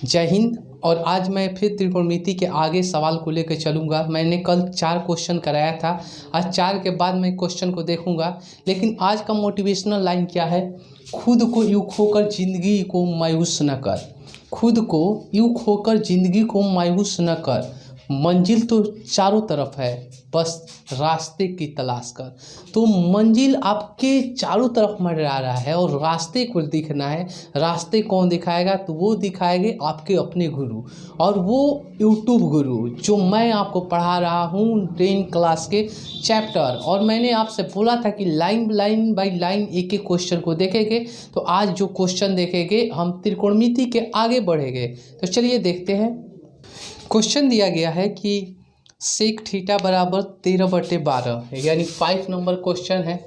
जय हिंद। और आज मैं फिर त्रिकोणमिति के आगे सवाल को लेकर चलूँगा। मैंने कल 4 क्वेश्चन कराया था, आज 4 के बाद मैं क्वेश्चन को देखूँगा। लेकिन आज का मोटिवेशनल लाइन क्या है? खुद को यूँ खोकर ज़िंदगी को मायूस न कर। खुद को यूँ खोकर ज़िंदगी को मायूस न कर, मंजिल तो चारों तरफ है, बस रास्ते की तलाश कर। तो मंजिल आपके चारों तरफ मंडरा रहा है और रास्ते को दिखना है। रास्ते कौन दिखाएगा? तो वो दिखाएंगे आपके अपने गुरु, और वो यूट्यूब गुरु जो मैं आपको पढ़ा रहा हूँ 10 क्लास के चैप्टर। और मैंने आपसे बोला था कि लाइन बाई लाइन एक एक क्वेश्चन को देखेंगे। तो आज जो क्वेश्चन देखेंगे हम त्रिकोणमिति के आगे बढ़ेंगे। तो चलिए देखते हैं। क्वेश्चन दिया गया है कि सेक थीटा बराबर 13/12, यानी 5 नंबर क्वेश्चन है।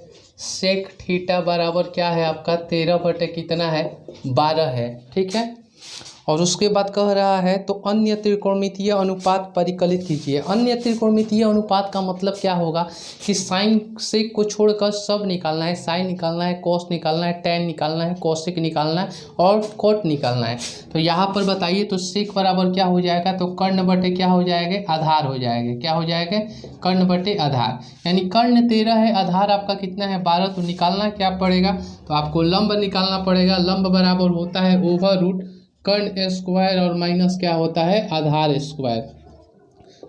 सेक थीटा बराबर क्या है आपका? 13 कितना है? 12 है, ठीक है। और उसके बाद कह रहा है तो अन्य त्रिकोणमितीय अनुपात परिकलित कीजिए। अन्य त्रिकोणमितीय अनुपात का मतलब क्या होगा कि साइन सेक को छोड़कर सब निकालना है। साइन निकालना है, कॉस निकालना है, टैन निकालना है, कोसेक निकालना है और कॉट निकालना है। तो यहाँ पर बताइए तो सेक बराबर क्या हो जाएगा? तो कर्ण बटे क्या हो जाएगा? आधार हो जाएगा। क्या हो जाएगा? कर्ण बटे आधार। यानी कर्ण 13 है, आधार आपका कितना है? 12। तो निकालना क्या पड़ेगा? तो आपको लंब निकालना पड़ेगा। लंब बराबर होता है ओवर रूट कर्ण स्क्वायर और माइनस क्या होता है? आधार स्क्वायर।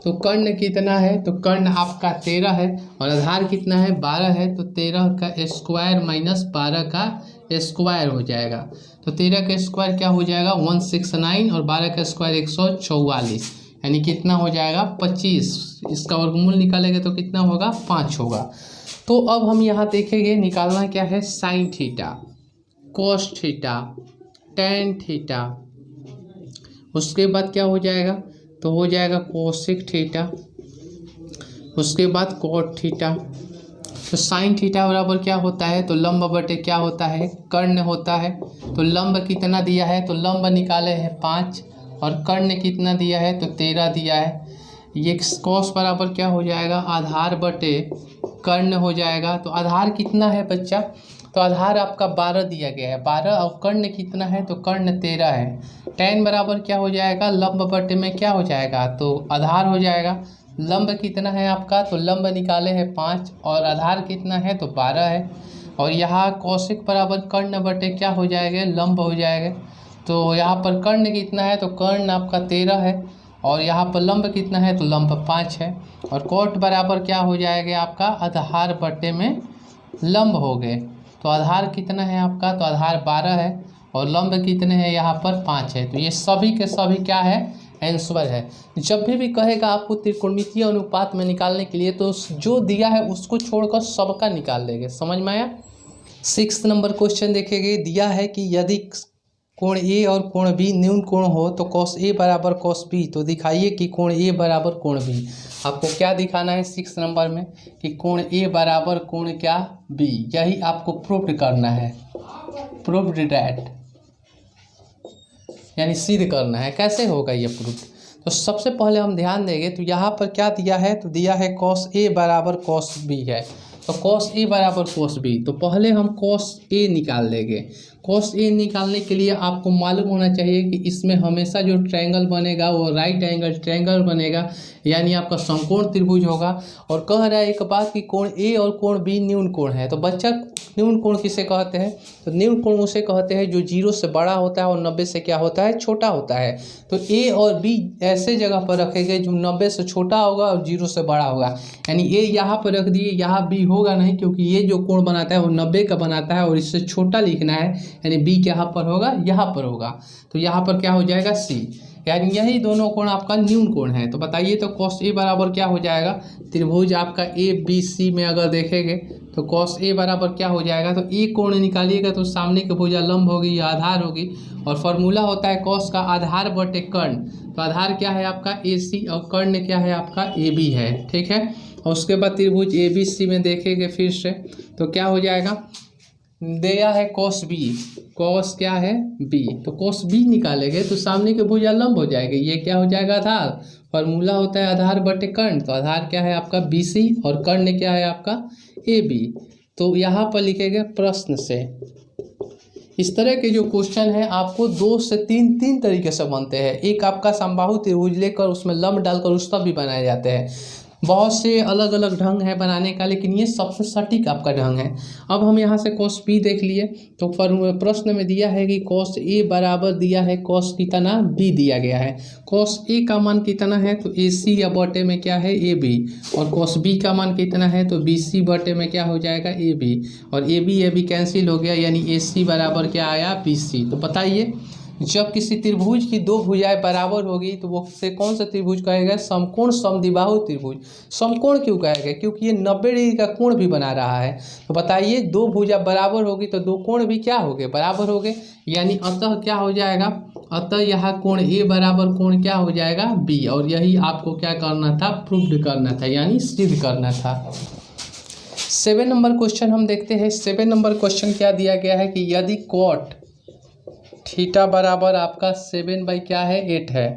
तो कर्ण कितना है? तो कर्ण आपका 13 है और आधार कितना है? 12 है। तो 13 का स्क्वायर माइनस 12 का स्क्वायर हो जाएगा। तो 13 का स्क्वायर क्या हो जाएगा? 169 और 12 का स्क्वायर 144, यानी कितना हो जाएगा? 25। इसका वर्गमूल निकालेंगे तो कितना होगा? 5 होगा। तो अब हम यहाँ देखेंगे निकालना क्या है? Sine theta, cos theta, tan theta. उसके बाद क्या हो जाएगा? तो हो जाएगा कोसेक थीटा। उसके बाद कॉट थीटा। तो साइन थीटा बराबर क्या होता है? तो लंब बटे क्या होता है? कर्ण होता है। तो लंब कितना दिया है? तो लंब निकाले हैं 5 और कर्ण कितना दिया है? तो 13 दिया है। ये कॉस बराबर क्या हो जाएगा? आधार बटे कर्ण हो जाएगा। तो आधार कितना है बच्चा? तो आधार आपका 12 दिया गया है, 12 और कर्ण कितना है? तो कर्ण 13 है। टैन बराबर क्या हो जाएगा? लंब बटे में क्या हो जाएगा? तो आधार हो जाएगा। लंब कितना है आपका? तो लंब निकाले हैं 5 और आधार कितना है? तो 12 है। और यहाँ कोसेक बराबर कर्ण बटे क्या हो जाएगा? लंब हो जाएगा। तो यहाँ पर कर्ण कितना है? तो कर्ण आपका 13 है और यहाँ पर लंब कितना है? तो लंब 5 है। और कोट बराबर क्या हो जाएगा आपका? आधार बटे में लंब हो गए। तो आधार कितना है आपका? तो आधार 12 है और लंब कितने हैं? यहाँ पर 5 है। तो ये सभी के सभी क्या है? आंसर है। जब भी कहेगा आपको त्रिकोणमितीय अनुपात में निकालने के लिए तो जो दिया है उसको छोड़कर सबका निकाल लेंगे। समझ में आया? 6 नंबर क्वेश्चन देखेंगे। दिया है कि यदि कोण ए और कोण बी न्यून कोण हो तो कॉस ए बराबर कॉस बी। तो दिखाइए कि कोण ए बराबर कोण बी। आपको क्या दिखाना है 6 नंबर में? कि कोण ए बराबर कोण क्या? बी। यही आपको प्रूव करना है। प्रूव्ड डैट, यानी सिद्ध करना है। कैसे होगा ये प्रूफ? तो सबसे पहले हम ध्यान देंगे तो यहाँ पर क्या दिया है? तो दिया है कॉस ए बराबर कॉस बी है। तो कॉस ए बराबर कॉस बी, तो पहले हम कॉस ए निकाल लेंगे। कॉस ए निकालने के लिए आपको मालूम होना चाहिए कि इसमें हमेशा जो ट्रायंगल बनेगा वो राइट एंगल ट्रायंगल बनेगा, यानी आपका समकोण त्रिभुज होगा। और कह रहा है एक बात कि कोण ए और कोण बी न्यून कोण है। तो बच्चा न्यून कोण किसे कहते हैं? तो न्यून कोण उसे कहते हैं जो 0 से बड़ा होता है और 90 से क्या होता है? छोटा होता है। तो ए और बी ऐसे जगह पर रखेंगे जो 90 से छोटा होगा और 0 से बड़ा होगा। यानी ए यहाँ पर रख दिए, यहाँ बी होगा नहीं, क्योंकि ये जो कोण बनाता है वो 90 का बनाता है और इससे छोटा लिखना है, यानी बी यहाँ पर होगा, यहाँ पर होगा। तो यहाँ पर क्या हो जाएगा? सी। यानी यही दोनों कोण आपका न्यून कोण है। तो बताइए तो कॉस ए बराबर क्या हो जाएगा? त्रिभुज आपका ए बी सी में अगर देखेंगे तो कॉस ए बराबर क्या हो जाएगा? तो ए कोण निकालिएगा तो सामने की भुजा लंब होगी या आधार होगी। और फॉर्मूला होता है कॉस का आधार बटे कर्ण। तो आधार क्या है आपका? ए सी और कर्ण क्या है आपका? ए बी है, ठीक है। और उसके बाद त्रिभुज ए बी सी में देखेंगे फिर से तो क्या हो जाएगा? दिया है कॉस बी, कॉस क्या है? बी। तो कॉस बी निकालेंगे तो सामने के भुजा लंब हो जाएगा, ये क्या हो जाएगा? आधार। फॉर्मूला होता है आधार बटे कर्ण। तो आधार क्या है आपका? बी सी और कर्ण क्या है आपका? A B. तो यहाँ पर लिखेंगे प्रश्न से, इस तरह के जो क्वेश्चन हैं आपको 2 से 3 तरीके से बनते हैं। एक आपका समबाहु त्रिभुज लेकर उसमें लंब डालकर उसका भी बनाए जाते हैं। बहुत से अलग अलग ढंग है बनाने का, लेकिन ये सबसे सटीक आपका ढंग है। अब हम यहाँ से cos p देख लिए तो प्रश्न में दिया है कि cos a बराबर दिया है cos कितना b दिया गया है। cos a का मान कितना है तो ac या बटे में क्या है ab, और cos b का मान कितना है तो bc बटे में क्या हो जाएगा ab, और ab कैंसिल हो गया, यानी ac बराबर क्या आया bc। तो बताइए जब किसी त्रिभुज की 2 भुजाएं बराबर होगी तो वो से कौन सा त्रिभुज कहेगा, समकोण समद्विबाहु त्रिभुज। समकोण क्यों कहेगा, क्योंकि ये 90 डिग्री का कोण भी बना रहा है। तो बताइए 2 भुजा बराबर होगी तो 2 कोण भी क्या हो गए, बराबर हो गए, यानी अतः क्या हो जाएगा, अतः यह कोण ए बराबर कोण क्या हो जाएगा बी, और यही आपको क्या करना था, प्रूव्ड करना था, यानी सिद्ध करना था। 7 नंबर क्वेश्चन हम देखते हैं। 7 नंबर क्वेश्चन क्या दिया गया है कि यदि कॉट थीटा बराबर आपका 7 बाई क्या है 8 है,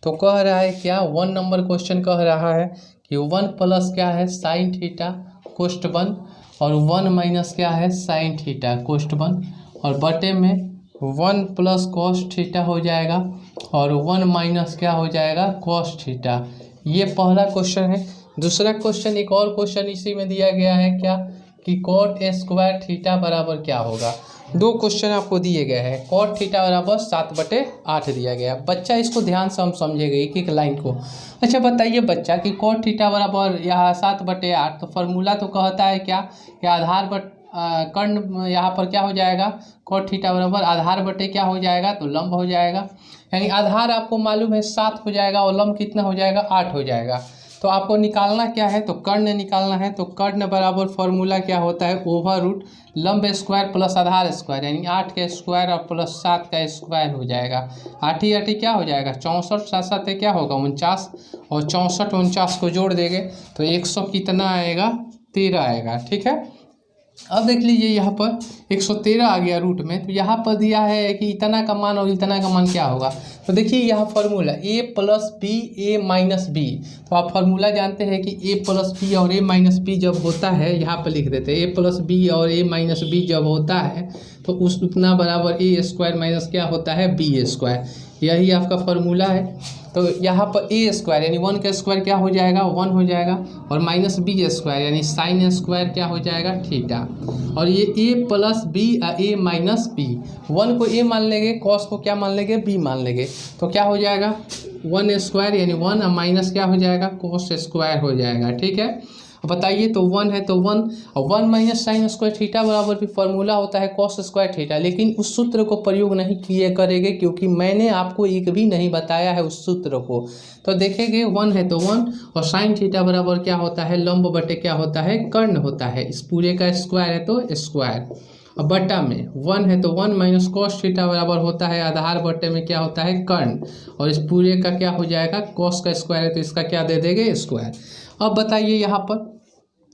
तो कह रहा है क्या, 1 नंबर क्वेश्चन कह रहा है कि 1 प्लस क्या है साइन थीटा कोष्ट 1, और 1 माइनस क्या है साइन थीटा कोष्ट 1, और बटे में 1 प्लस कॉस थीटा हो जाएगा, और 1 माइनस क्या हो जाएगा कॉस थीटा। ये पहला क्वेश्चन है। दूसरा क्वेश्चन, एक और क्वेश्चन इसी में दिया गया है क्या कि कॉट स्क्वायर थीटा बराबर क्या होगा। 2 क्वेश्चन आपको दिए गए हैं। कॉट थीटा बराबर 7/8 दिया गया। बच्चा इसको ध्यान से हम समझेगा एक एक लाइन को। अच्छा बताइए बच्चा कि कॉट थीटा बराबर यहाँ 7/8, तो फार्मूला तो कहता है क्या कि आधार बट कर्ण यहाँ पर क्या हो जाएगा, कॉट थीटा बराबर आधार बटे क्या हो जाएगा तो लंब हो जाएगा, यानी आधार आपको मालूम है 7 हो जाएगा और लंब कितना हो जाएगा 8 हो जाएगा। तो आपको निकालना क्या है तो कर्ण निकालना है। तो कर्ण बराबर फॉर्मूला क्या होता है, ओवर रूट लंब स्क्वायर प्लस आधार स्क्वायर, यानी 8 का स्क्वायर और प्लस 7 का स्क्वायर हो जाएगा। 8 क्या हो जाएगा 64, 7 क्या होगा 49, और 64 49 को जोड़ देंगे तो 100 कितना आएगा 13 आएगा। ठीक है, अब देख लीजिए यहाँ पर 113 आ गया रूट में, तो यहाँ पर दिया है कि इतना का मान और इतना का मान क्या होगा। तो देखिए यहाँ formula a plus B A minus B, तो आप फार्मूला जानते हैं कि a प्लस बी और a माइनस बी जब होता है, यहाँ पर लिख देते हैं a प्लस बी और a माइनस बी जब होता है तो उस उतना बराबर a स्क्वायर माइनस क्या होता है b स्क्वायर, यही आपका फार्मूला है। तो यहाँ पर a स्क्वायर यानी 1 का स्क्वायर क्या हो जाएगा 1 हो जाएगा, और माइनस बी स्क्वायर यानी साइन स्क्वायर क्या हो जाएगा थीटा, और ये a plus B a minus B, 1 को a मान लेंगे, कॉस को क्या मान लेंगे b मान लेंगे, तो क्या हो जाएगा 1 स्क्वायर यानी 1 माइनस क्या हो जाएगा कॉस स्क्वायर हो जाएगा। ठीक है, बताइए तो 1 है तो 1, और 1 माइनस साइन स्क्वायर थीटा बराबर भी फार्मूला होता है कॉस स्क्वायर थीटा, लेकिन उस सूत्र को प्रयोग नहीं किए करेंगे क्योंकि मैंने आपको एक भी नहीं बताया है उस सूत्र को। तो देखेंगे 1 है तो 1, और साइन थीटा बराबर क्या होता है लंब बटे क्या होता है कर्ण होता है, इस पूरे का स्क्वायर है तो स्क्वायर, और बटा में 1 है तो 1 माइनस कॉस थीटा बराबर होता है आधार बटे में क्या होता है कर्ण, और इस पूरे का क्या हो जाएगा कॉस का स्क्वायर है तो इसका क्या दे देंगे स्क्वायर। अब बताइए यहाँ पर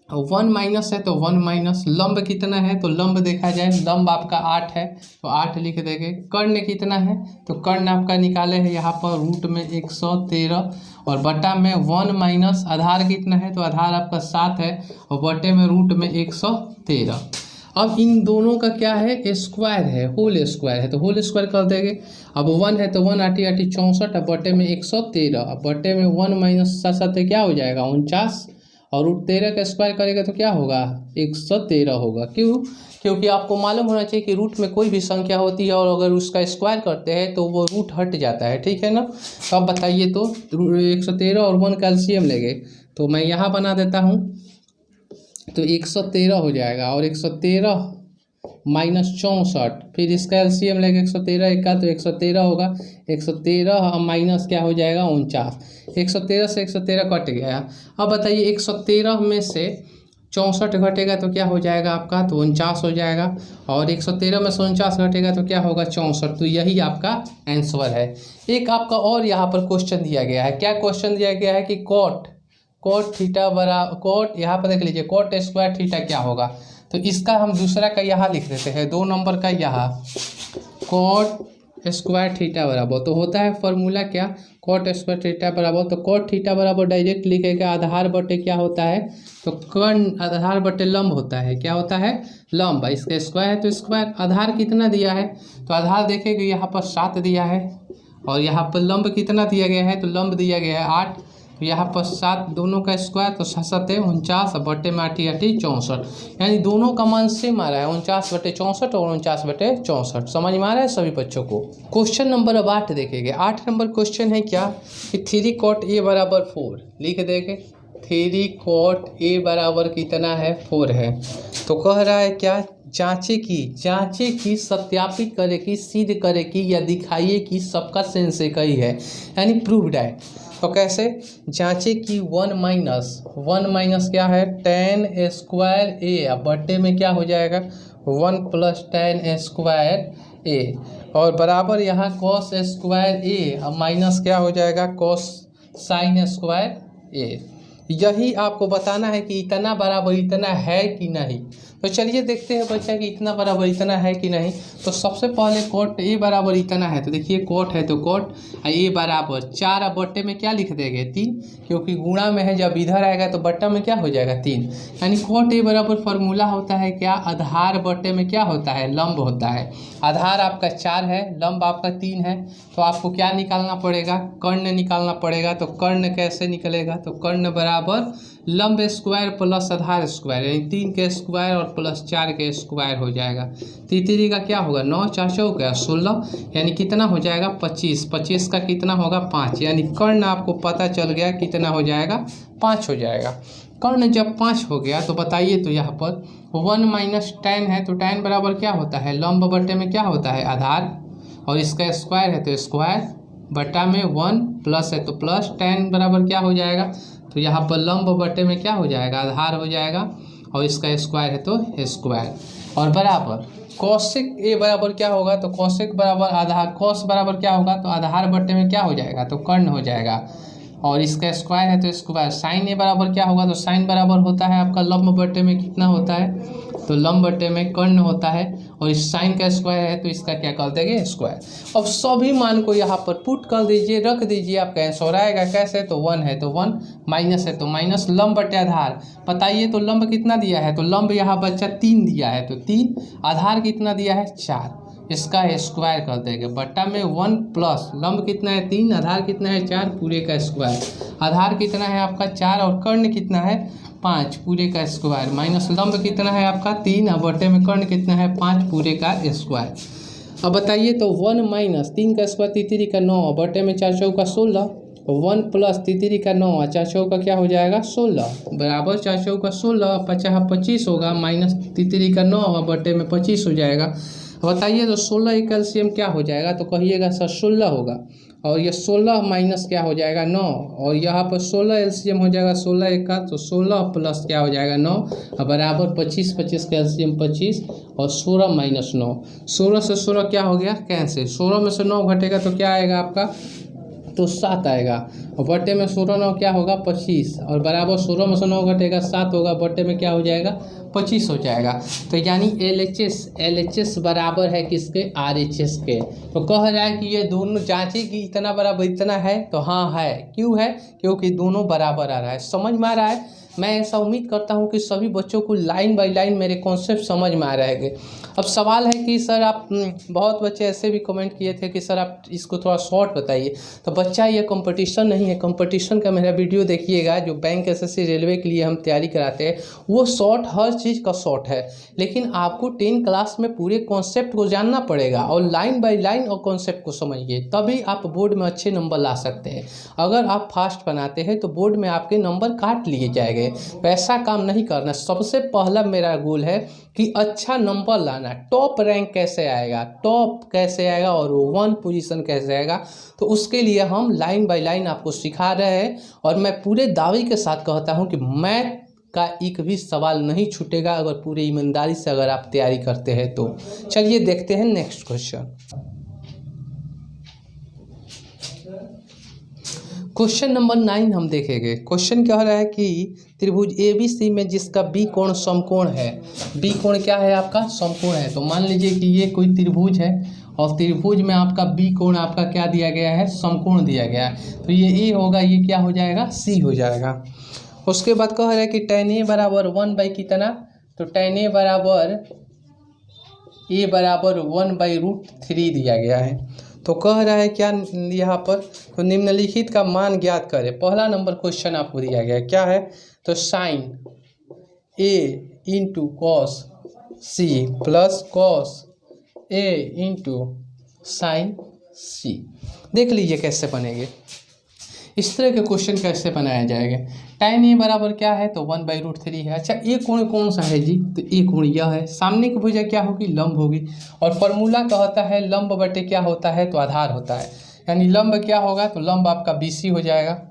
1 माइनस है तो 1 माइनस, लंब कितना है तो लंब देखा जाए लंब आपका 8 है तो 8 लिख देंगे। कर्ण कितना है तो कर्ण आपका निकाले है यहाँ पर रूट में 113, और बटा में 1 माइनस आधार कितना है तो आधार आपका 7 है, और बटे में रूट में 113। अब इन दोनों का क्या है स्क्वायर है, होल स्क्वायर है तो होल स्क्वायर कर देंगे। अब 1 है तो 1 8 8 64, अब बटे में 113, अब बटे में 1 माइनस 7 क्या हो जाएगा 49, और रूट 13 का स्क्वायर करेगा तो क्या होगा 113 होगा। क्यों, क्योंकि आपको मालूम होना चाहिए कि रूट में कोई भी संख्या होती है और अगर उसका स्क्वायर करते हैं तो वो रूट हट जाता है। ठीक है ना, तो अब बताइए तो 113 और 1 कैल्शियम लेंगे तो मैं यहाँ बना देता हूँ, तो 113 हो जाएगा, और 113 माइनस 64, फिर इसका एलसीएम लेंगे 113 का तो 113 होगा, 113 माइनस क्या हो जाएगा 49, 113 से 113 कट गया। अब बताइए 113 में से 64 घटेगा तो क्या हो जाएगा आपका तो 49 हो जाएगा, और 113 में से 49 घटेगा तो क्या होगा 64, तो यही आपका आंसर है। एक आपका और यहाँ पर क्वेश्चन दिया गया है, क्या क्वेश्चन दिया गया है कि कोट थीटा बराबर कोट, यहाँ पर देख लीजिए कोट स्क्वायर थीटा क्या होगा, तो इसका हम दूसरा का यहाँ लिख देते हैं 2 नंबर का यहाँ कोट स्क्वायर थीटा बराबर, तो होता है फॉर्मूला क्या, कॉट स्क्वायर थीटा बराबर, तो कॉट थीटा बराबर डायरेक्ट लिखेगा आधार बटे क्या होता है, तो कर्ण आधार बटे लंब होता है, क्या होता है, लंब। इसका स्क्वायर है तो स्क्वायर, आधार कितना दिया है, तो आधार देखेंगे यहाँ पर 7 दिया है, और यहाँ पर लंब कितना दिया गया है, तो लंब दिया गया है 8, तो यहाँ पर 7 दोनों का स्क्वायर, तो 7 है 49 और बटे में 8 64, यानी दोनों का मान सेम आ रहा है 49/64 और 49/64। समझ में आ रहा है सभी बच्चों को। क्वेश्चन नंबर अब 8 देखेंगे। 8 नंबर क्वेश्चन है क्या कि 3 cot A बराबर 4, लिख देंगे 3 cot A बराबर कितना है, 4 है। तो कह रहा है क्या, जांचे की सत्यापित करे कि सिद्ध करे कि या दिखाइए कि सबका सेंस एक ही है, यानी प्रूव्ड है। तो कैसे जांचे कि 1 माइनस क्या है, tan स्क्वायर A, बटे में क्या हो जाएगा 1 + tan स्क्वायर A, और बराबर यहाँ cos स्क्वायर A और माइनस क्या हो जाएगा cos sin स्क्वायर A। यही आपको बताना है कि इतना बराबर इतना है कि नहीं। तो चलिए देखते हैं बच्चा कि इतना बराबर इतना है कि नहीं। तो सबसे पहले कोट A बराबर इतना है, तो देखिए कोट है तो कोट A बराबर 4, अब बट्टे में क्या लिख देंगे 3, क्योंकि गुणा में है, जब इधर आएगा तो बट्टा में क्या हो जाएगा 3, यानी कोट A बराबर फॉर्मूला होता है क्या, आधार बट्टे में क्या होता है, लंब होता है। आधार आपका 4 है, लंब आपका 3 है, तो आपको क्या निकालना पड़ेगा, कर्ण निकालना पड़ेगा। तो कर्ण कैसे निकलेगा, तो कर्ण बराबर लंब स्क्वायर प्लस आधार स्क्वायर, यानी 3 के स्क्वायर और प्लस 4 के स्क्वायर हो जाएगा। तीसरी का क्या होगा 9 4 चौका 16, यानी कितना हो जाएगा 25, 25 का कितना होगा 5, यानी कर्ण आपको पता चल गया कितना हो जाएगा 5 हो जाएगा। कर्ण जब 5 हो गया तो बताइए, तो यहाँ पर 1 - tan है, तो tan बराबर क्या होता है, लंब बटे में क्या होता है आधार, और इसका स्क्वायर है तो स्क्वायर बटा में 1 प्लस है तो प्लस, tan बराबर क्या हो जाएगा, तो यहाँ पर लंब बटे में क्या हो जाएगा आधार हो जाएगा, और इसका स्क्वायर है तो स्क्वायर, और बराबर कौशिक A बराबर क्या होगा, तो कौशिक बराबर आधार, कौश बराबर क्या होगा, तो आधार बटे में क्या हो जाएगा, तो कर्ण हो जाएगा, और इसका स्क्वायर है तो स्क्वायर। साइन A बराबर क्या होगा, तो साइन बराबर होता है आपका लंब बटे में कितना होता है, तो लंब बटे में कर्ण होता है, और इस साइन का स्क्वायर है तो इसका क्या कर देंगे स्क्वायर। अब सभी मान को यहाँ पर पुट कर दीजिए, रख दीजिए, आपका आंसर आएगा कैसे, तो 1 है तो 1, माइनस है तो माइनस, लंब बटे आधार बताइए, तो लंब कितना दिया है, तो लंब यहाँ बच्चा 3 दिया है, तो 3, आधार कितना दिया है 4, इसका स्क्वायर कर देंगे बट्टा में 1 प्लस लंब कितना है 3, आधार कितना है 4, पूरे का स्क्वायर, आधार कितना है आपका 4 और कर्ण कितना है 5, पूरे का स्क्वायर, माइनस लंब कितना है आपका 3 और बटे में कर्ण कितना है 5, पूरे का स्क्वायर। अब बताइए, तो 1 - 3 का स्क्वायर तीसरी का 9 बटे में 4 चौका 16, 1 प्लस तीसरी का 9 और 4 चौका क्या हो जाएगा 16, बराबर 4 चौका 16, 50 25 होगा, माइनस तीसरी का 9 और बटे में 25 हो जाएगा। बताइए, तो 16 का एलसीएम क्या हो जाएगा, तो कहिएगा सर 16 होगा, और ये 16 माइनस क्या हो जाएगा 9, और यहाँ पर 16 एलसीएम हो जाएगा 16 1 का, तो 16 प्लस क्या हो जाएगा 9 और बराबर 25, 25 का एलसीएम 25, और 16 - 9, 16 से 16 क्या हो गया कैंसिल, 16 में से 9 घटेगा तो क्या आएगा आपका, तो 7 आएगा, और बटे में 16 9 क्या होगा 25, और बराबर 16 में से 9 घटेगा 7 होगा, बटे में क्या हो जाएगा 25 हो जाएगा। तो यानी LHS बराबर है किसके, RHS के। तो कह रहा है कि ये दोनों जांचे कि इतना बराबर इतना है, तो हाँ है, क्यों है, क्योंकि दोनों बराबर आ रहा है। समझ में आ रहा है। मैं ऐसा उम्मीद करता हूँ कि सभी बच्चों को लाइन बाय लाइन मेरे कॉन्सेप्ट समझ में आ रहेंगे। अब सवाल है कि सर आप, बहुत बच्चे ऐसे भी कमेंट किए थे कि सर आप इसको थोड़ा शॉर्ट बताइए। तो बच्चा ये कंपटीशन नहीं है, कंपटीशन का मेरा वीडियो देखिएगा जो बैंक एसएससी रेलवे के लिए हम तैयारी कराते हैं, वो शॉर्ट हर चीज़ का शॉर्ट है, लेकिन आपको 10 क्लास में पूरे कॉन्सेप्ट को जानना पड़ेगा और लाइन बाय लाइन और कॉन्सेप्ट को समझिए, तभी आप बोर्ड में अच्छे नंबर ला सकते हैं। अगर आप फास्ट बनाते हैं तो बोर्ड में आपके नंबर काट लिए जाएंगे। ऐसा काम नहीं करना। सबसे पहला मेरा गोल है कि अच्छा नंबर लाना। टॉप रैंक कैसे आएगा, टॉप कैसे आएगा और 1 पोजीशन कैसे आएगा, तो उसके लिए हम लाइन बाय लाइन आपको सिखा रहे हैं। और मैं पूरे दावे के साथ कहता हूं कि मैथ का एक भी सवाल नहीं छूटेगा अगर पूरे ईमानदारी से अगर आप तैयारी करते हैं तो। चलिए देखते हैं नेक्स्ट क्वेश्चन। क्वेश्चन नंबर 9 हम देखेंगे। क्वेश्चन कह रहा है कि त्रिभुज ABC में जिसका बी कोण समकोण है, बी कोण क्या है आपका समकोण है। तो मान लीजिए कि ये कोई त्रिभुज है और त्रिभुज में आपका बी कोण आपका क्या दिया गया है, समकोण दिया गया है। तो ये ए होगा, ये क्या हो जाएगा, सी हो जाएगा। उसके बाद कह रहा है कि tan A बराबर 1 कितना, तो tan A बराबर 1/√3 दिया गया है। तो कह रहा है क्या यहाँ पर, तो निम्नलिखित का मान ज्ञात करें। पहला नंबर क्वेश्चन आपको दिया गया है, क्या है, तो sin A into cos C plus cos A into sine C. देख लीजिए कैसे बनेंगे, इस तरह के क्वेश्चन कैसे बनाया जाएगा। tan A बराबर क्या है, तो 1/√3 है। अच्छा, ये कोण कौन सा है जी, तो ये कोण यह है। सामने की भुजा क्या होगी, लंब होगी। और फॉर्मूला कहता है लंब बटे क्या होता है, तो आधार होता है। यानी लंब क्या होगा, तो लंब आपका BC हो जाएगा,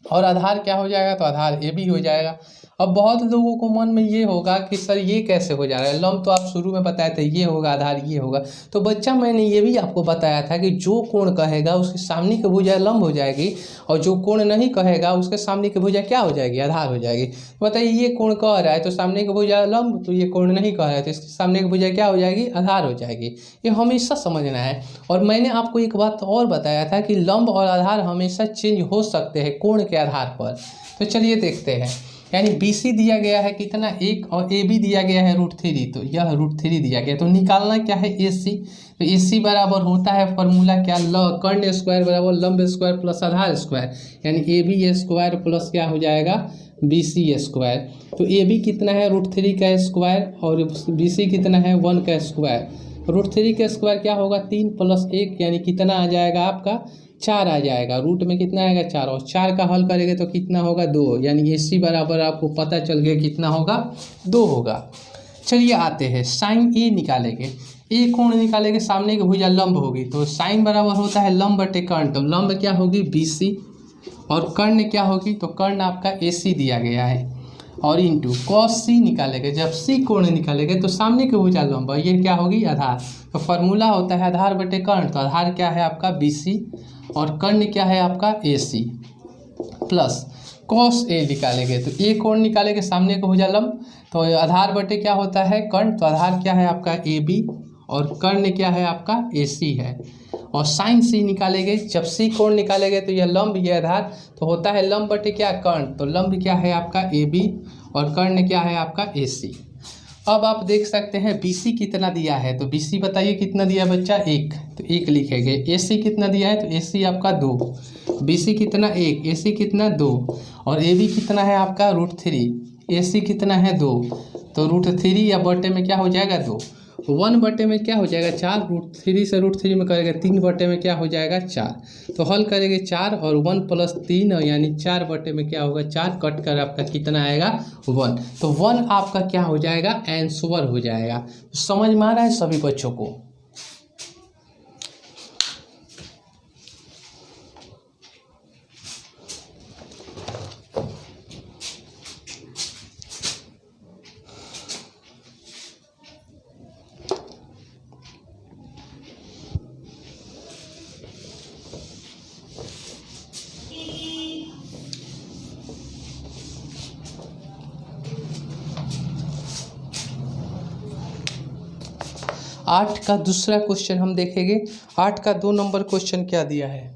और आधार क्या हो जाएगा, तो आधार AB हो जाएगा। अब बहुत लोगों को मन में ये होगा कि सर ये कैसे हो जा रहा है, लंब तो आप शुरू में बताए थे ये होगा, आधार ये होगा। तो बच्चा मैंने ये भी आपको बताया था कि जो कोण कहेगा उसके सामने की भुजा लंब हो जाएगी, और जो कोण नहीं कहेगा उसके सामने की भुजा क्या हो जाएगी, आधार हो जाएगी। तो बताइए ये कोण कह रहा है तो सामने की भुजा लंब, तो ये कोण नहीं कह रहा है तो इसके सामने की भुजा क्या हो जाएगी, आधार हो जाएगी। ये हमेशा समझना है। और मैंने आपको एक बात और बताया था कि लंब और आधार हमेशा चेंज हो सकते हैं कोण के आधार पर। तो चलिए देखते हैं। यानी BC दिया गया है कितना, 1, और AB दिया गया है √3, तो यह √3 दिया गया। तो निकालना क्या है, AC। तो AC बराबर होता है फॉर्मूला क्या, कर्ण स्क्वायर बराबर लंब स्क्वायर प्लस आधार स्क्वायर, यानी AB स्क्वायर प्लस क्या हो जाएगा, BC स्क्वायर। तो AB कितना है, √3 का स्क्वायर, और BC कितना है, 1 का स्क्वायर। √3 का स्क्वायर क्या होगा, 3 + 1, यानी कितना आ जाएगा आपका, 4 आ जाएगा। रूट में कितना आएगा, 4, और 4 का हल करेंगे तो कितना होगा, 2। यानी AC बराबर आपको पता चल गया कितना होगा, 2 होगा। चलिए आते हैं साइन A निकालेंगे। ए कोण निकालेंगे, सामने की भुजा लंब होगी, तो साइन बराबर होता है लंब बटे कर्ण। तो लंब क्या होगी, BC, और कर्ण क्या होगी, तो कर्ण आपका AC दिया गया है, और इंटू कॉस C निकालेंगे। जब C कोण निकालेंगे तो सामने की भुजा लंब, ये क्या होगी, आधार। तो फॉर्मूला होता है आधार बटे कर्ण। तो आधार क्या है आपका BC, और कर्ण क्या है आपका AC, प्लस कॉस A निकालेंगे। तो A कोण निकालेंगे, सामने को भुजा लंब, तो आधार बटे क्या होता है, कर्ण। तो आधार क्या है आपका AB, और कर्ण क्या है आपका AC है। और साइन C निकालेंगे, जब C कोण निकालेंगे तो यह लंब, ये आधार, तो होता है लंब बटे क्या, कर्ण। तो लंब क्या है आपका AB, और कर्ण क्या है आपका AC। अब आप देख सकते हैं BC कितना दिया है, तो BC बताइए कितना दिया बच्चा, 1, तो 1 लिखेंगे। AC कितना दिया है, तो AC आपका 2, BC कितना 1, AC कितना 2, और AB कितना है आपका √3, AC कितना है 2, तो √3 या बटे में क्या हो जाएगा, 2। 1 बटे में क्या हो जाएगा, 4, √3 से √3 में करेंगे 3 बटे में क्या हो जाएगा, 4। तो हल करेंगे 4, और 1 + 3, यानी 4 बटे में क्या होगा, 4, कट कर आपका कितना आएगा, 1। तो 1 आपका क्या हो जाएगा, आंसर हो जाएगा। तो समझ में आ रहा है सभी बच्चों को। 8 का दूसरा क्वेश्चन हम देखेंगे। 8 का 2 नंबर क्वेश्चन क्या दिया है,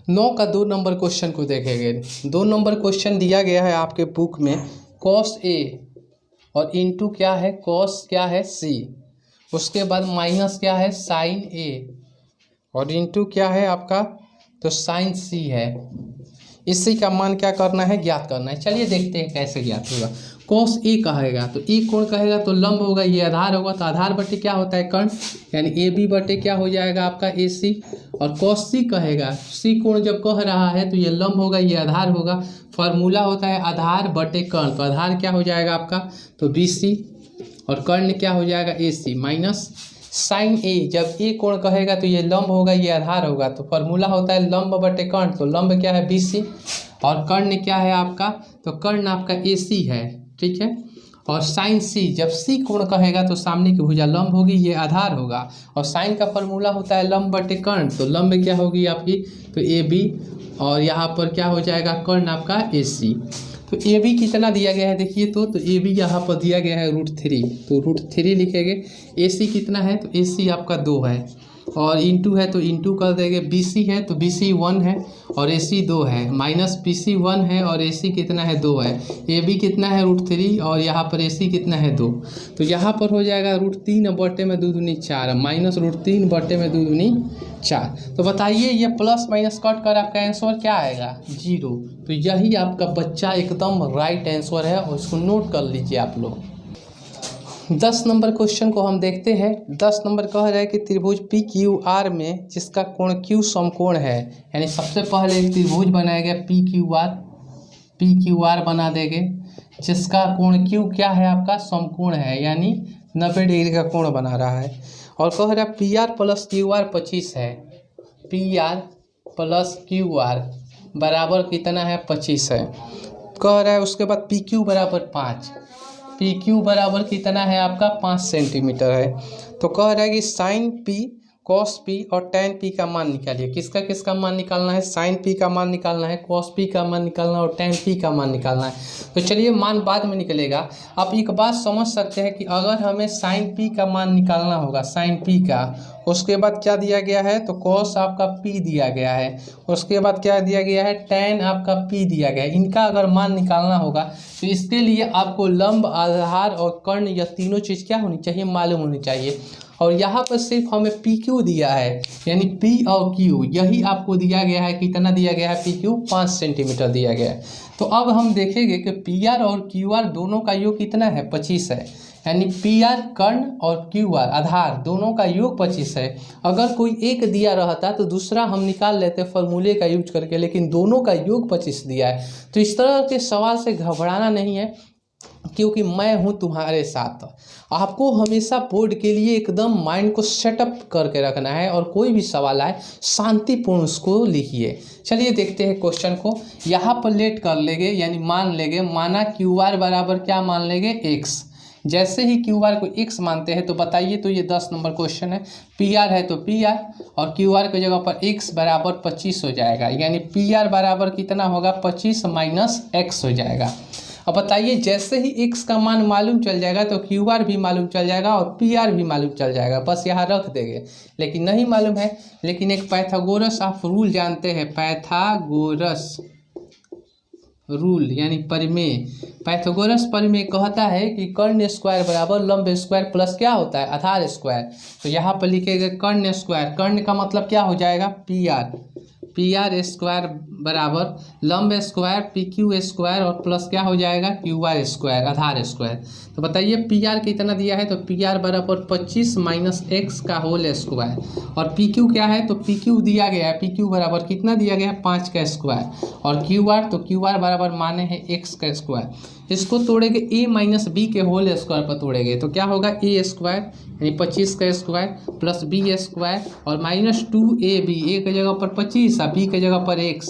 नौ का 2 नंबर क्वेश्चन को देखेंगे। 2 नंबर क्वेश्चन दिया गया है आपके बुक में, cos A और इंटू क्या है, cos क्या है C, उसके बाद माइनस क्या है, sin A, और इंटू क्या है आपका, तो sin C है। इसी का मान क्या करना है, ज्ञात करना है। चलिए देखते हैं कैसे ज्ञात होगा। cos A कहेगा तो E कोण कहेगा तो लंब होगा, ये आधार होगा, तो आधार बटे क्या होता है, कर्ण, यानी AB बटे क्या हो जाएगा आपका AC। और cos C कहेगा, C कोण जब कह रहा है तो ये लंब होगा, ये आधार होगा। फॉर्मूला होता है आधार बटे कर्ण, तो आधार क्या हो जाएगा आपका, तो BC, और कर्ण क्या हो जाएगा AC, माइनस साइन A। जब A कोण कहेगा तो ये लंब होगा, ये आधार होगा, तो फॉर्मूला होता है लंब बटे कर्ण। तो लंब क्या है BC, और कर्ण क्या है आपका, तो कर्ण आपका AC है, ठीक है। और साइन C, जब C कोण कहेगा तो सामने की भुजा लंब होगी, ये आधार होगा। और साइन का फॉर्मूला होता है लंब बटे कर्ण, तो लंब क्या होगी आपकी, तो AB, और यहाँ पर क्या हो जाएगा, कर्ण आपका AC। तो ए बी कितना दिया गया है देखिए, तो ए बी यहाँ पर दिया गया है √3, तो √3 लिखेंगे। ए सी कितना है, तो ए सी आपका 2 है, और इंटू है तो इंटू कर देंगे। बी सी है तो बी सी 1 है और ए सी 2 है, माइनस बी सी 1 है और ए सी कितना है 2 है। ए बी कितना है √3 और यहाँ पर ए सी कितना है 2, तो यहाँ पर हो जाएगा √3 बटे में 2 दूनी 4 माइनस √3 बटे में 2 दूनी 4। तो बताइए ये प्लस माइनस कट कर आपका आंसर क्या आएगा, 0। तो यही आपका बच्चा एकदम राइट आंसर है और उसको नोट कर लीजिए आप लोग। 10 नंबर क्वेश्चन को हम देखते हैं। 10 नंबर कह रहा है कि त्रिभुज पी क्यू आर में जिसका कोण क्यू समकोण है, यानी सबसे पहले एक त्रिभुज बनाया गया पी क्यू आर बना देंगे जिसका कोण क्यू क्या है आपका समकोण है, यानी 90 डिग्री का कोण बना रहा है। और कह रहा है P R plus Q R 25 है, P R plus Q R बराबर कितना है 25 है। कह रहा है उसके बाद पी क्यू बराबर 5, पी क्यू बराबर कितना है आपका 5 सेंटीमीटर है। तो कह रहा है कि साइन पी कॉस पी और टेन पी का मान निकालिए। किसका किसका मान निकालना है, साइन पी का मान निकालना है, कॉस पी का मान निकालना है और टेन पी का मान निकालना है। तो चलिए मान बाद में निकलेगा। आप एक बात समझ सकते हैं कि अगर हमें साइन पी का मान निकालना होगा, साइन पी का, उसके बाद क्या दिया गया है, तो कॉस आपका पी दिया गया है, उसके बाद क्या दिया गया है, टेन आपका पी दिया गया है। इनका अगर मान निकालना होगा तो इसके लिए आपको लंब, आधार और कर्ण, यह तीनों चीज़ क्या होनी चाहिए, मालूम होनी चाहिए। और यहाँ पर सिर्फ हमें पी क्यू दिया है, यानी पी और क्यू यही आपको दिया गया है। कितना दिया गया है, पी क्यू 5 सेंटीमीटर दिया गया है। तो अब हम देखेंगे कि पी आर और क्यू आर दोनों का योग कितना है, 25 है, यानी पी आर कर्ण और क्यू आर आधार दोनों का योग 25 है। अगर कोई एक दिया रहता तो दूसरा हम निकाल लेते फॉर्मूले का यूज करके, लेकिन दोनों का योग 25 दिया है। तो इस तरह के सवाल से घबराना नहीं है, क्योंकि मैं हूं तुम्हारे साथ। आपको हमेशा बोर्ड के लिए एकदम माइंड को सेटअप करके रखना है और कोई भी सवाल आए शांतिपूर्ण उसको लिखिए। चलिए देखते हैं क्वेश्चन को। यहाँ पर लेट कर लेंगे, यानी मान लेंगे, माना क्यू आर बराबर क्या मान लेंगे, x। जैसे ही क्यू आर को x मानते हैं तो बताइए, तो ये 10 नंबर क्वेश्चन है। पी आर है तो पी आर और क्यू आर की जगह पर x बराबर 25 हो जाएगा, यानी पी आर बराबर कितना होगा, 25 माइनस x हो जाएगा। अब बताइए जैसे ही x का मान मालूम चल जाएगा तो क्यू आर भी मालूम चल जाएगा और पी आर भी मालूम चल जाएगा, बस यहाँ रख देंगे। लेकिन नहीं मालूम है, लेकिन एक पाइथागोरस आप रूल जानते हैं, पाइथागोरस रूल यानी परिमेय। पाइथागोरस परिमेय कहता है कि कर्ण स्क्वायर बराबर लंब स्क्वायर प्लस क्या होता है, आधार स्क्वायर। तो यहाँ पर लिखेंगे कर्ण स्क्वायर, कर्ण का मतलब क्या हो जाएगा, पी आर स्क्वायर बराबर लंब स्क्वायर पी क्यू स्क्वायर और प्लस क्या हो जाएगा, क्यू आर स्क्वायर आधार स्क्वायर। तो बताइए पी आर कितना दिया है, तो पी आर बराबर 25 माइनस एक्स का होल स्क्वायर। और पी क्यू क्या है, तो पी क्यू दिया गया है, पी क्यू बराबर कितना दिया गया है, 5 का स्क्वायर। और क्यू आर, तो क्यू आर बराबर माने हैं एक्स का स्क्वायर। इसको तोड़ेंगे ए माइनस बी के होल स्क्वायर पर तोड़ेंगे तो क्या होगा, ए स्क्वायर यानी 25 का स्क्वायर प्लस बी स्क्वायर और माइनस 2ab, ए की जगह पर 25 और बी की जगह पर x,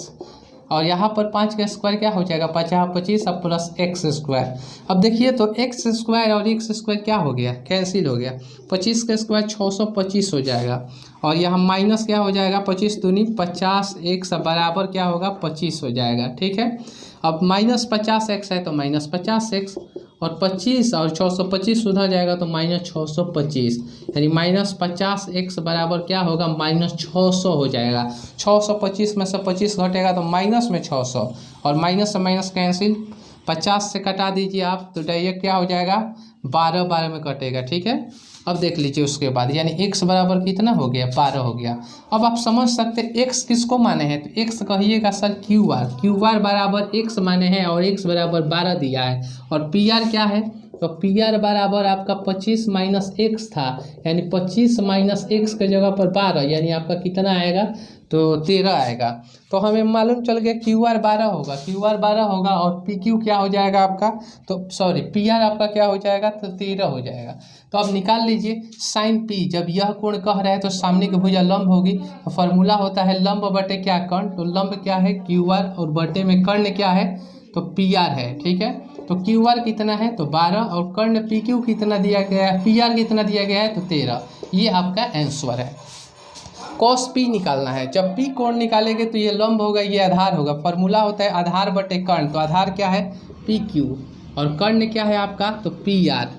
और यहाँ पर 5 का स्क्वायर क्या हो जाएगा, 25 और प्लस एक्स स्क्वायर। अब देखिए तो एक्स स्क्वायर और एक्स स्क्वायर क्या हो गया, कैंसिल हो गया। 25 का स्क्वायर 625 हो जाएगा और यहाँ माइनस क्या हो जाएगा, 25 दूनी 50, x बराबर क्या होगा, 25 हो जाएगा। ठीक है, अब माइनस 50x है तो माइनस 50x और 25 और 625 उधर जाएगा तो माइनस 625, यानी माइनस 50x बराबर क्या होगा, माइनस 600 हो जाएगा। 625 में से 25 घटेगा तो माइनस में 600 और माइनस से माइनस कैंसिल, 50 से कटा दीजिए आप तो डायरेक्ट क्या हो जाएगा, 12 में कटेगा। ठीक है, अब देख लीजिए उसके बाद, यानी x बराबर कितना हो गया, 12 हो गया। अब आप समझ सकते हैं x किसको माने हैं, तो x कहिएगा सर क्यू आर बराबर x माने हैं और x बराबर 12 दिया है। और पी आर क्या है, तो पी आर बराबर आपका 25 माइनस एक्स था, यानी 25 माइनस एक्स की जगह पर 12, यानी आपका कितना आएगा, तो 13 आएगा। तो हमें मालूम चल गया क्यू आर 12 होगा और पी क्यू क्या हो जाएगा आपका, तो सॉरी पी आर आपका क्या हो जाएगा, तो 13 हो जाएगा। तो अब निकाल लीजिए साइन पी, जब यह कोण कह रहा है तो सामने की भुजा लंब होगी, तो फॉर्मूला होता है लंब बटे क्या, कर्ण। तो लंब क्या है, क्यू आर और बटे में कर्ण क्या है, तो पी आर है। ठीक है, तो क्यू आर कितना है, तो 12 और कर्ण पी क्यू कितना दिया गया है, पी आर कितना दिया गया है, तो 13। ये आपका आंसर है। कॉस पी निकालना है, जब पी कोण निकालेंगे तो ये लंब होगा, ये आधार होगा। फॉर्मूला होता है आधार बटे कर्ण, तो आधार क्या है, पी क्यू, और कर्ण क्या है आपका, तो पी आर।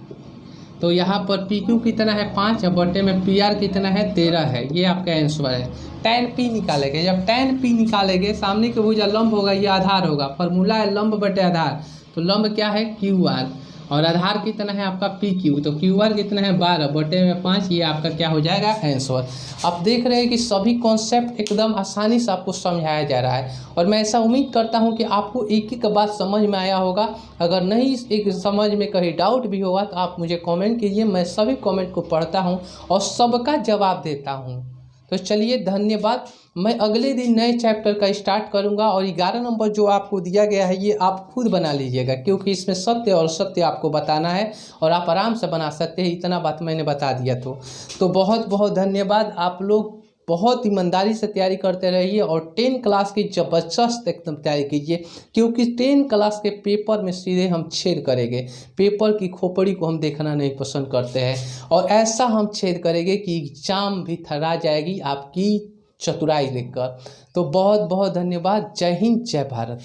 तो यहाँ पर पी क्यू कितना है 5 और बटे में पी आर कितना है 13 है। ये आपका आंसर है। tan पी निकालेंगे, जब tan पी निकालेंगे सामने की भुजा लंब होगा, ये आधार होगा, फॉर्मूला है लंब बटे आधार। तो लंब क्या है क्यू आर, और आधार कितना है आपका पी क्यू, तो क्यू आर कितना है 12 बटे में 5। ये आपका क्या हो जाएगा आंसर। आप देख रहे हैं कि सभी कॉन्सेप्ट एकदम आसानी से आपको समझाया जा रहा है, और मैं ऐसा उम्मीद करता हूं कि आपको एक एक बात समझ में आया होगा। अगर नहीं एक समझ में कहीं डाउट भी होगा तो आप मुझे कमेंट कीजिए, मैं सभी कमेंट को पढ़ता हूं और सबका जवाब देता हूं। तो चलिए धन्यवाद। मैं अगले दिन नए चैप्टर का स्टार्ट करूंगा, और 11 नंबर जो आपको दिया गया है ये आप खुद बना लीजिएगा, क्योंकि इसमें सत्य और सत्य आपको बताना है और आप आराम से बना सकते हैं। इतना बात मैंने बता दिया। तो बहुत बहुत धन्यवाद। आप लोग बहुत ईमानदारी से तैयारी करते रहिए, और 10 क्लास की जबरदस्त एकदम तैयारी कीजिए, क्योंकि 10 क्लास के पेपर में सीधे हम छेद करेंगे। पेपर की खोपड़ी को हम देखना नहीं पसंद करते हैं, और ऐसा हम छेद करेंगे कि एग्जाम भी थर्रा जाएगी आपकी चतुराई देखकर। तो बहुत बहुत धन्यवाद। जय हिंद, जय भारत।